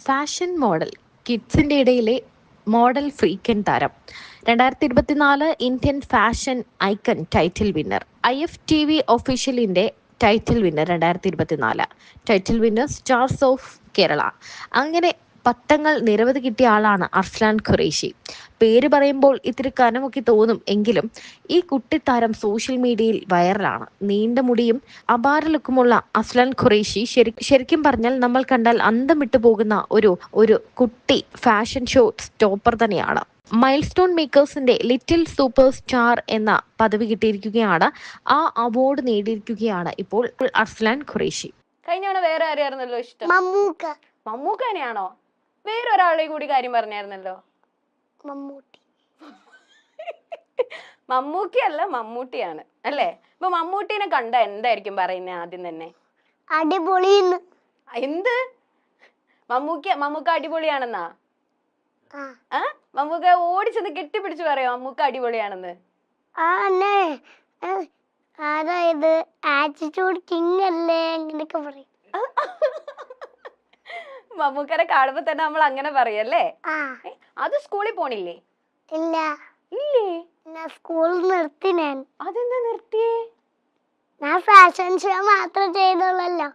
Fashion model കിഡ്സിന്റെ ഇടയിലെ model ഫ്രീക്കൻ താരം 2024 Indian fashion icon title winner IFTV ഒഫീഷ്യലിന്റെ title winner 2024 title winner stars of Kerala. അങ്ങനെ പട്ടങ്ങൾ നിരവധി കിട്ടിയ ആളാണ് അർസ്ലാൻ ഖുറേഷി. പേര് പറയുമ്പോൾ ഇത്തിരി കനമൊക്കെ തോന്നും എങ്കിലും ഈ കുട്ടിത്താരം സോഷ്യൽ മീഡിയയിൽ വൈറലാണ്. നീണ്ട മുടിയും അപാര ലുക്കുമുള്ള അസ്ലാൻ ഖുറേഷി ശരിക്കും പറഞ്ഞാൽ നമ്മൾ കണ്ടാൽ അന്തം വിട്ടു പോകുന്ന ഒരു കുട്ടി ഫാഷൻ ഷോ സ്റ്റോപ്പർ തന്നെയാണ്. മൈൽ സ്റ്റോൺ മേക്കേഴ്സിന്റെ ലിറ്റിൽ സൂപ്പർ സ്റ്റാർ എന്ന പദവി കിട്ടിയിരിക്കുകയാണ്. ആ അവാർഡ് നേടിയിരിക്കുകയാണ് ഇപ്പോൾ അർസ്ലാൻ ഖുറേഷി. കഴിഞ്ഞ വേറെ ആരെയായിരുന്നല്ലോ ഇഷ്ടം? മമ്മൂക്ക തന്നെയാണോ? വേറൊരാളെ കൂടി കാര്യം പറഞ്ഞായിരുന്നല്ലോ. മമ്മൂക്കയല്ല, മമ്മൂട്ടിയാണ് അല്ലേ? ഇപ്പൊ മമ്മൂട്ടിനെ കണ്ട എന്തായിരിക്കും പറയുന്നേ ആദ്യം തന്നെ? അടിപൊളി. എന്ത്? മമ്മൂക്ക അടിപൊളിയാണെന്നാ? മമ്മൂക്ക ഓടിച്ചത് കെട്ടിപ്പിടിച്ച് പറയോ മമ്മൂക്ക അടിപൊളിയാണെന്ന്? അതായത് ആറ്റിറ്റ്യൂഡ് കിങ് അല്ലേ അങ്ങനെയൊക്കെ പറയും. മമ്മൂക്കനെ കാണുമ്പോ തന്നെ നമ്മൾ അങ്ങനെ പറയല്ലേ? അത് സ്കൂളിൽ പോണില്ലേ? ഇല്ല. ഇല്ലേ? ഞാൻ സ്കൂൾ നിർത്തി. അതെന്താ നിർത്തിയേ? ഞാൻ ഫാഷൻ ഷോ മാത്രം ചെയ്തോളല്ലോ,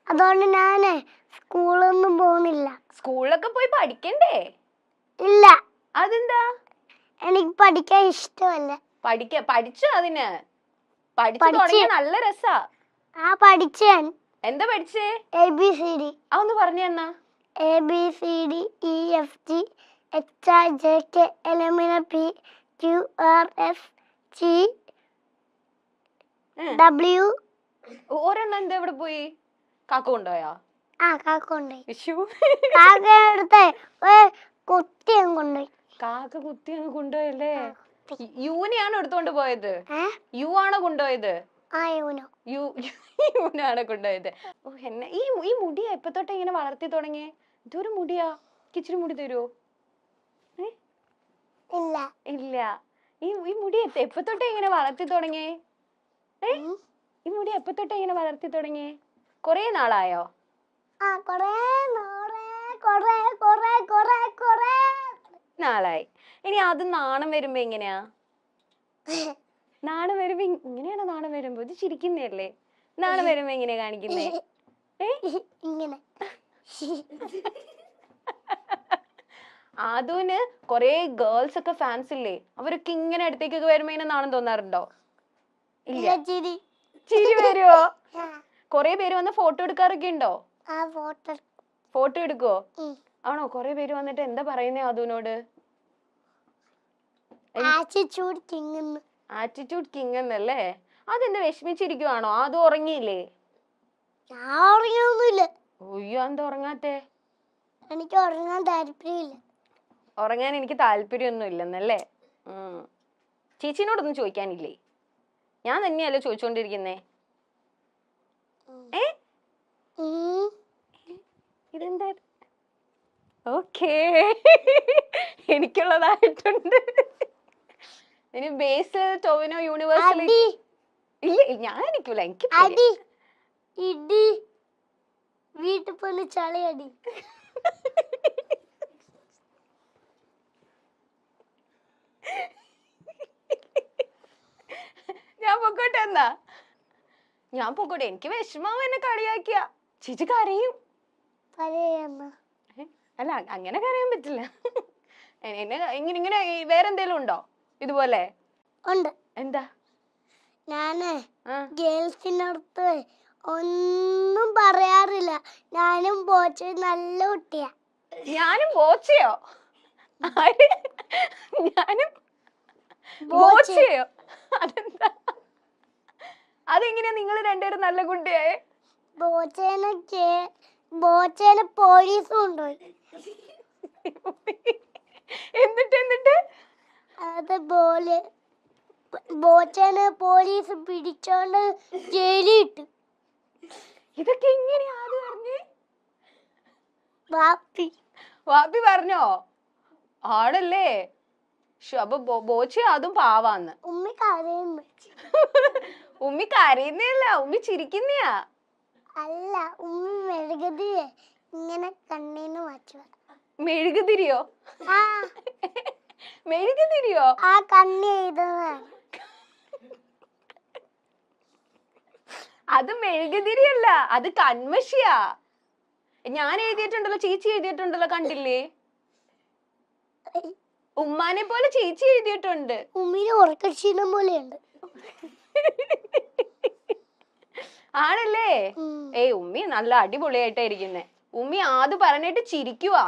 അതുകൊണ്ട് ഞാന് സ്കൂളൊന്നും പോകുന്നില്ല. സ്കൂളിലൊക്കെ പോയി പഠിക്കണ്ടേ? ഇല്ല. അതെന്താ? എനിക്ക് പഠിക്കാൻ ഇഷ്ടമല്ല. പഠിച്ചോ? അതിന് പഠിച്ചു നല്ല രസാ. പഠിച്ചാൻ. എന്താ പഠിച്ചേ? ABCD. അതൊന്ന് പറഞ്ഞു തന്നാ. ABCD EFG HIJK LMNOP QRS T W. ഒരെണ്ണം എന്താ ഇവിടെ പോയി? കാക്ക കൊണ്ടുപോയാ? കാക്ക കൊണ്ടുപോയി. കാക്ക കുത്തിയും കൊണ്ടുപോയി. കാക്ക കുത്തി അങ്ങ് കൊണ്ടുപോയല്ലേ? യൂനെയാണോ എടുത്തോണ്ട് പോയത്? യു ആണോ കൊണ്ടുപോയത്? യൂനാണ് കൊണ്ടുപോയത്. ഈ മുടിയാ എപ്പ തൊട്ട് ഇങ്ങനെ വളർത്തി തുടങ്ങിയേ? ഇതൊരു മുടിയാ? ഇച്ചിരി മുടി തരുമോ? ഇല്ല. ഈ മുടി എപ്പ തൊട്ട് ഇങ്ങനെ വളർത്തി തുടങ്ങിയേ? ഈ മുടി എപ്പ തൊട്ട് ഇങ്ങനെ വളർത്തി തുടങ്ങിയേ? കൊറേ നാളായോ? നാളായി. ഇനി അത് നാണം വരുമ്പോ എങ്ങനെയാ? നാണം വരുമ്പോ ഇങ്ങനെയാണോ? നാണം വരുമ്പോ ഇത് ചിരിക്കുന്നല്ലേ? നാണം വരുമ്പോ എങ്ങനെയാ കാണിക്കുന്നേ? ഇങ്ങനെ. അതുന് കൊറേ ഗേൾസ് ഒക്കെ ഫാൻസ് ഇല്ലേ? അവരൊക്കെ ഇങ്ങനെ അടുത്തേക്കൊക്കെ വരുമ്പോ ഇങ്ങനെ നാണം തോന്നാറുണ്ടോ? ഇല്ല. ചിരി വരുവോ? കൊറേ പേര് വന്ന് ഫോട്ടോ എടുക്കാറൊക്കെ ഉണ്ടോ? ഫോട്ടോ എടുക്കോ? ആണോ? കൊറേ പേര് വന്നിട്ട് എന്താ പറയുന്നേ അതുനോട്? ആറ്റിറ്റ്യൂഡ് കിങ് എന്നല്ലേ? അതെന്താ വിഷമിച്ചിരിക്കുവാണോ? അത് ഉറങ്ങിയില്ലേ? ഒയ്യോ, എന്താ ഉറങ്ങാത്തെ? എനിക്ക് ഉറങ്ങാൻ താല്പര്യമില്ല. ഉറങ്ങാൻ എനിക്ക് താല്പര്യമൊന്നും ഇല്ലെന്നല്ലേ? ചേച്ചിനോടൊന്നും ചോദിക്കാനില്ലേ? ഞാൻ തന്നെയല്ലേ ചോദിച്ചോണ്ടിരിക്കുന്നേ? ഇതെന്താ? ഓക്കേ, എനിക്കുള്ളതായിട്ടുണ്ട്. ഇനി ബേസ് ടോവിനോ യൂണിവേഴ്സൽ. ഇല്ല, ഞാൻ എനിക്കൂല. എനിക്ക് വീട്ടിൽ പോലെ ചളിയടി. ഞാൻ പൊക്കോട്ടെ എന്നാ? ഞാൻ പൊക്കോട്ടെ. എനിക്ക് വിഷമാവും എന്നെ കളിയാക്കിയ. ചേച്ചി കരയും. അല്ല, അങ്ങനെ കരയാൻ പറ്റില്ല. ഇങ്ങനെ വേറെന്തേലും ഉണ്ടോ ഇതുപോലെ? ഉണ്ട്. എന്താ? ഞാന് ഗേൾസിനടുത്ത് ഒന്നും പറയാറില്ല. ഞാനും പോച്ച നല്ല കുട്ടിയാ. ഞാനും പോച്ചയോ? ഞാനും പോച്ചയോ? അതെന്താ? അതെങ്ങനെയാ നിങ്ങൾ രണ്ടുപേരും നല്ല കുട്ടിയായേ? ബോച്ചേനെ പോലീസ് കൊണ്ടുപോയി. എന്നിട്ട് അത് ബോച്ചേനെ പോലീസ് പിടിച്ചോണ്ട് ജയിലിട്ടു. ഇതൊക്കെ എങ്ങനെയാ ആദ്യം അറിഞ്ഞേ? വാപ്പി പറഞ്ഞോ? ആണല്ലേ? അപ്പൊ ബോച്ച അതും പാവാന്ന്. ഉമ്മി കരയുന്നു. ഉമ്മി കരയുന്നല്ല, ഉമ്മി ചിരിക്കുന്നയാ. അല്ല, ഉമ്മി മെഴുകുതിയെ ഇങ്ങനെ കണ്ണീന്ന് മാറ്റുക. മെഴുകുതിരിയോ? ആ മെഴുകുതിരിയോ? ആ കണ്ണി എഴുതുന്നതാണ്. അത് മെഴുകുതിരിയല്ല, അത് കൺമഷിയാ. ഞാൻ എഴുതിയിട്ടുണ്ടല്ലോ, ചേച്ചി എഴുതിയിട്ടുണ്ടല്ലോ, കണ്ടില്ലേ? ഉമ്മാനെ പോലെ ചേച്ചി എഴുതിയിട്ടുണ്ട്. ഉമ്മിന് ഉറക്കക്ഷീണം പോലെയുണ്ട്. ആണല്ലേ? ഏയ് ഉമ്മി നല്ല അടിപൊളിയായിട്ടാ ഇരിക്കുന്നേ. ഉമ്മി ആദ്യ പറഞ്ഞിട്ട് ചിരിക്കുവാ.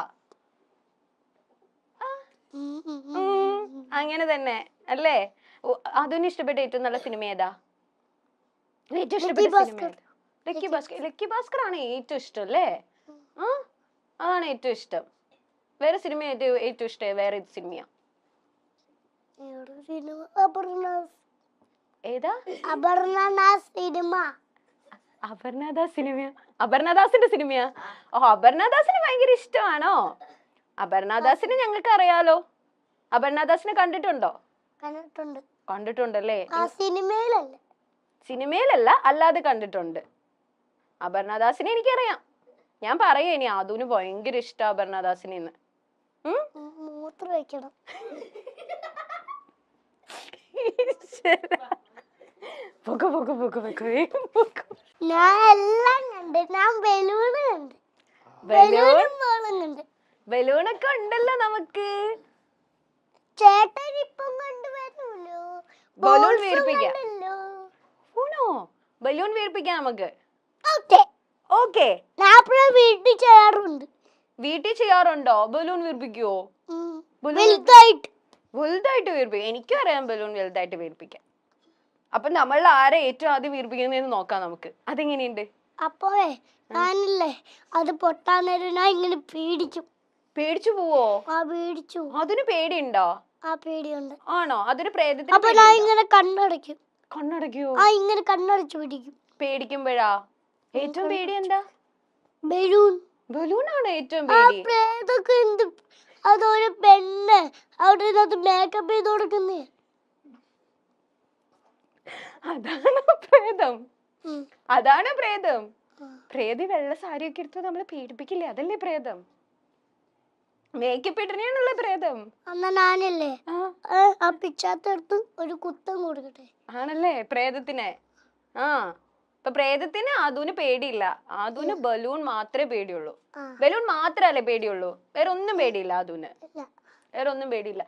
അങ്ങനെ തന്നെ അല്ലേ? അതിന് ഇഷ്ടപ്പെട്ട ഏറ്റവും നല്ല സിനിമ ഏതാ? ഏറ്റവും ഇഷ്ടപ്പെട്ട സിനിമ ഏതാ? ലക്കി ഭാസ്കർ. ലക്കി ഭാസ്കർ ആണ് ഏറ്റവും ഇഷ്ടം അല്ലേ? അതാണ് ഏറ്റവും ഇഷ്ടം. വേറെ സിനിമ ഏറ്റവും ഇഷ്ടം വേറെ ഏത് സിനിമയാ? ഏതാ? അപർണദാസ് സിനിമ. അപർണദാസ് സിനിമയാ? അപർണദാസിന്റെ സിനിമയാ? ഓ, അപർണദാസിന് ഭയങ്കര ഇഷ്ടമാണോ? അപർണദാസിനെ ഞങ്ങൾക്ക് അറിയാലോ. അപർണദാസിനെ കണ്ടിട്ടുണ്ടോ? കണ്ടിട്ടുണ്ട്. കണ്ടിട്ടുണ്ടല്ലേ? സിനിമയിലല്ല. സിനിമയിലല്ല, അല്ലാതെ കണ്ടിട്ടുണ്ട്. അപർണദാസിനെ എനിക്കറിയാം. ഞാൻ പറയാ ഇനി ആദുവിന് ഭയങ്കര ഇഷ്ടം അപർണദാസിനെ. മൂത്രം വയ്ക്കണം. ഞാൻ എല്ലാം കണ്ട്. ഞാൻ ബലൂണ് കണ്ട്. ബലൂണൊക്കെ ഉണ്ടല്ലോ നമുക്ക്. ചേട്ടൻ ഇപ്പം കണ്ടുവരുമല്ലോ. ബലൂൺ വീർപ്പിക്കാം. ബലൂൺ വീർപ്പിക്കാം നമുക്ക്. ഓക്കെ. വീട്ടിൽ ചെയ്യാറുണ്ട്. വീട്ടിൽ ചെയ്യാറുണ്ടോ? ബലൂൺ വീർപ്പിക്കുവോ? വലുതായിട്ട് വീർപ്പിക്കാം. എനിക്കും അറിയാം ബലൂൺ വലുതായിട്ട് വീർപ്പിക്കാം. അപ്പൊ നമ്മൾ ആരെ ഏറ്റവും ആദ്യം വീർപ്പിക്കുന്നതെന്ന് നോക്കാം നമുക്ക്. അതെങ്ങനെയുണ്ട്? അപ്പോഴേ ഞാനില്ലേ അത് പൊട്ടാൻ നേരം ഞാൻ ഇങ്ങനെ പേടിക്കും. പേടിച്ചു പോവോ? പേടിച്ചു. അതിന് പേടിയുണ്ടോ? പേടിയുണ്ട്. ആണോ? അതൊരു പ്രേതത്തിന്. അപ്പൊ ഞാൻ ഇങ്ങനെ കണ്ണടയ്ക്കും. കണ്ണടയ്ക്കോ? ഇങ്ങനെ കണ്ണടച്ചു പിടിക്കും. പേടിക്കുമ്പോഴാ? ഏറ്റവും പേടി എന്താ? ബലൂൺ. ബലൂണാണ് ഏറ്റവും പേടി. പ്രേതൊക്കെ എന്ത്? അതൊരു പെണ്ണ് അവിടെ മേക്കപ്പ് ചെയ്ത് കൊടുക്കുന്നേ. അതാണ് പ്രേതം. അതാണ് പ്രേതം. പ്രേതി വെള്ള സാരിയൊക്കെ എടുത്ത് നമ്മളെ പേടിപ്പിക്കില്ലേ? അതല്ലേ പ്രേതം. മേക്കപ്പ് ഇടണേണല്ലേ പ്രേതം. എന്നാ ഞാനല്ലേ ആ പിച്ചാത്തെടുത്ത് ഒരു കുത്തം കൊടുക്കട്ടെ. ആണല്ലേ പ്രേതത്തിനെ? ഇപ്പൊ പ്രേതത്തിന് ആദുവിന് പേടിയില്ല. ആദുവിന് ബലൂൺ മാത്രമേ പേടിയുള്ളൂ. ബലൂൺ മാത്രല്ലേ പേടിയുള്ളൂ? വേറെ ഒന്നും പേടിയില്ല ആദുവിന്. വേറെ ഒന്നും പേടിയില്ല.